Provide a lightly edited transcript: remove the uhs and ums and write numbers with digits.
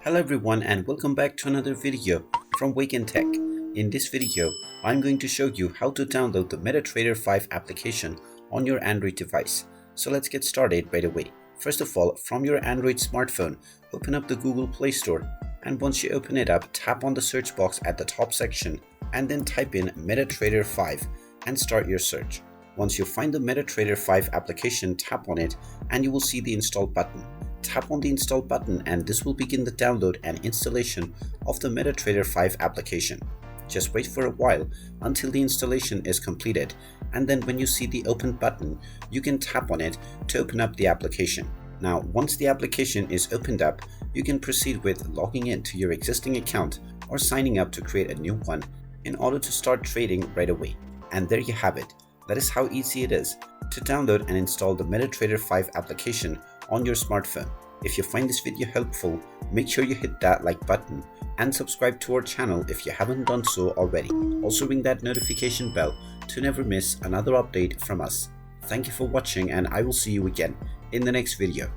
Hello everyone and welcome back to another video from Wake&Tech. In this video, I'm going to show you how to download the Metatrader 5 application on your Android device. So let's get started right away. First of all, from your Android smartphone, open up the Google Play Store, and once you open it up, tap on the search box at the top section and then type in Metatrader 5 and start your search. Once you find the Metatrader 5 application, tap on it and you will see the install button. Tap on the install button and this will begin the download and installation of the Metatrader 5 application. Just wait for a while until the installation is completed, and then when you see the open button, you can tap on it to open up the application. Now, once the application is opened up, you can proceed with logging in to your existing account or signing up to create a new one in order to start trading right away. And there you have it. That is how easy it is to download and install the Metatrader 5 application on your smartphone. If you find this video helpful, make sure you hit that like button and subscribe to our channel if you haven't done so already. Also ring that notification bell to never miss another update from us. Thank you for watching and I will see you again in the next video.